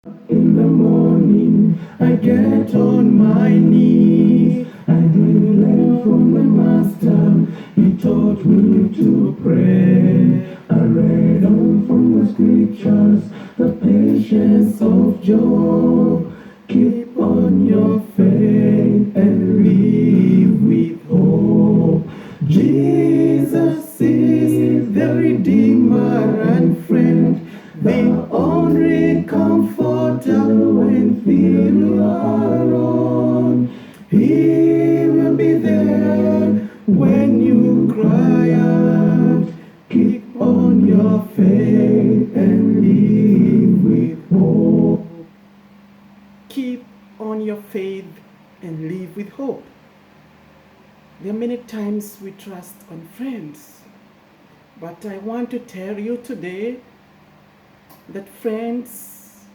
In the morning, I get on my knees. I did learn from the Master. He taught me to pray. I read on from the scriptures the patience of Job. Keep on your faith and live with hope. Jesus is the Redeemer and friend, the only comforter when feeling alone. He will be there when you cry out. Keep on your faith and live with hope. Keep on your faith and live with hope. There are many times we trust on friends, but I want to tell you today that friends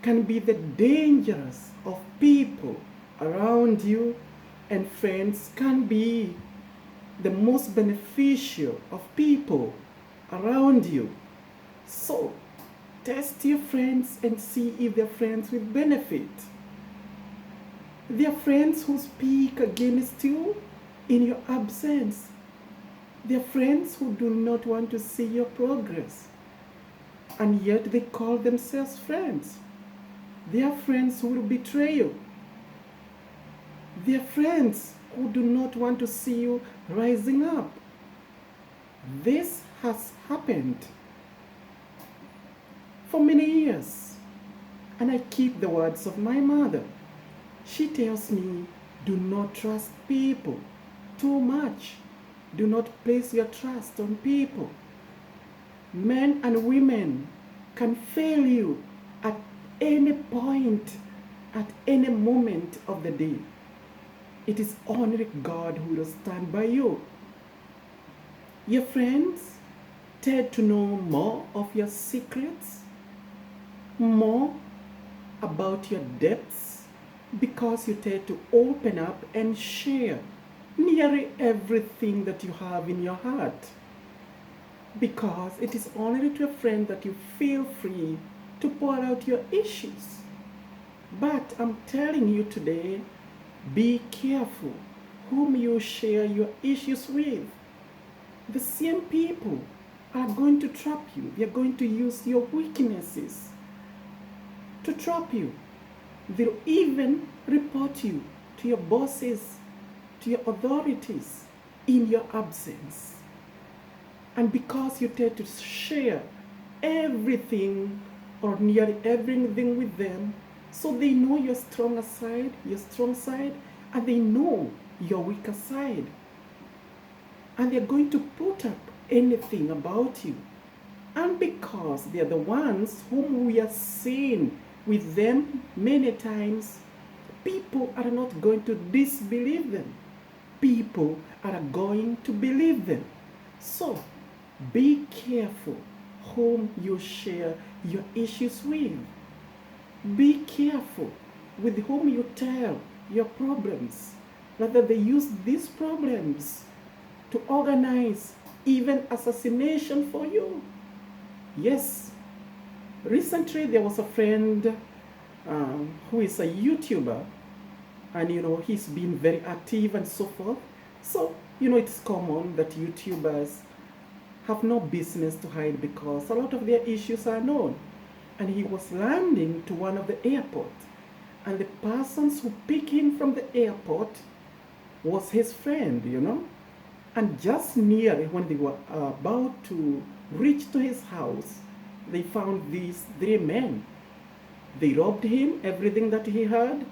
can be the dangers of people around you, and friends can be the most beneficial of people around you. So, test your friends and see if they're friends with benefit. They are friends who speak against you in your absence. They are friends who do not want to see your progress, and yet they call themselves friends. They are friends who will betray you. They are friends who do not want to see you rising up. This has happened for many years, and I keep the words of my mother. She tells me, do not trust people too much. Do not place your trust on people. Men and women can fail you at any point, at any moment of the day. It is only God who will stand by you. Your friends tend to know more of your secrets, more about your depths, because you tend to open up and share nearly everything that you have in your heart. Because it is only to a friend that you feel free to pour out your issues. But I'm telling you today, be careful whom you share your issues with. The same people are going to trap you. They're going to use your weaknesses to trap you. They'll even report you to your bosses, to your authorities in your absence. And because you tend to share everything or nearly everything with them, so they know your stronger side, your strong side, and they know your weaker side. And they're going to put up anything about you. And because they're the ones whom we are seeing with them many times, people are not going to disbelieve them. People are going to believe them. So, be careful whom you share your issues with. Be careful with whom you tell your problems. Rather, they use these problems to organize even assassination for you. Yes, recently there was a friend who is a YouTuber, and he's been very active and so forth. So, it's common that YouTubers have no business to hide because a lot of their issues are known. And he was landing to one of the airports, and the persons who picked him from the airport was his friend. And just near when they were about to reach to his house, they found these three men. They robbed him, everything that he had,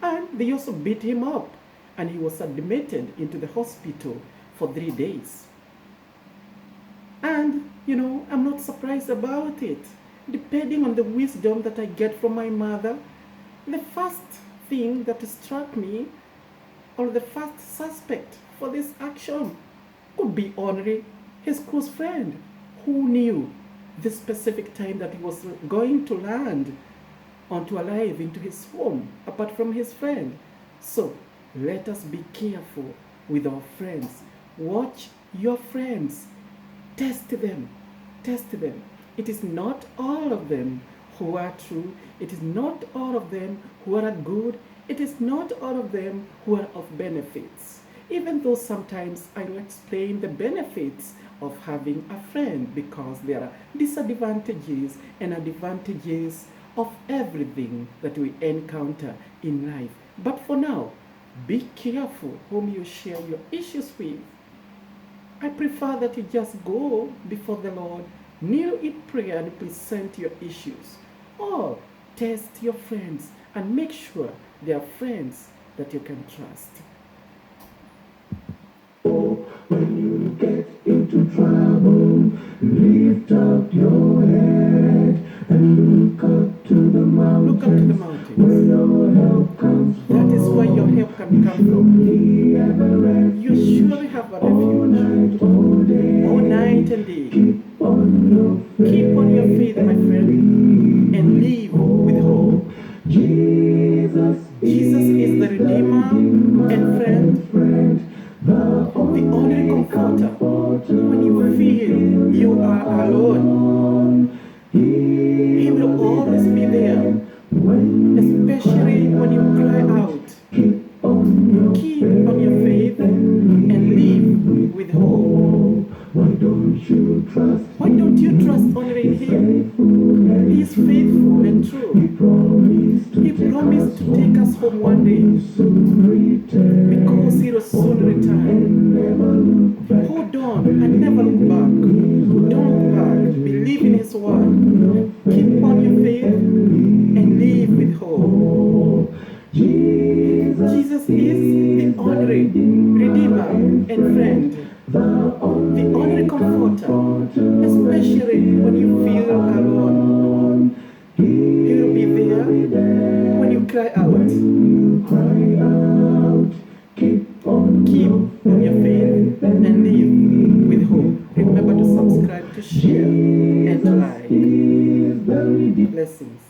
and they also beat him up. And he was admitted into the hospital for 3 days. And, I'm not surprised about it. Depending on the wisdom that I get from my mother, the first thing that struck me, or the first suspect for this action, could be only his close friend, who knew the specific time that he was going to land onto alive into his home, apart from his friend. So, let us be careful with our friends. Watch your friends. Test them. Test them. It is not all of them who are true. It is not all of them who are good. It is not all of them who are of benefits. Even though sometimes I will explain the benefits of having a friend, because there are disadvantages and advantages of everything that we encounter in life. But for now, be careful whom you share your issues with. I prefer that you just go before the Lord, kneel in prayer and present your issues. Or test your friends and make sure they are friends that you can trust. When you get into trouble, lift up your head and look up to the mountains. Look up to the mountains. Where your help comes from. That is where your help can come from. You surely have a refuge. All night and day. Keep on your faith, my friend, and live with hope. Jesus is the Redeemer and friend, the only comforter. When you feel you are alone, He will always be there, especially when you cry out. Keep on your faith and live with hope. Why don't you trust only in Him? He is faithful and true. He promised to take us home one day, because He will soon return. Hold on and never look back. Don't look back. Believe in His word. Keep on your faith and live with hope. Jesus is the only Redeemer and friend, the only comforter, especially when you feel alone. He will be there when you cry out. Keep on your faith and live with hope. Remember to subscribe, to share, and to like. Blessings.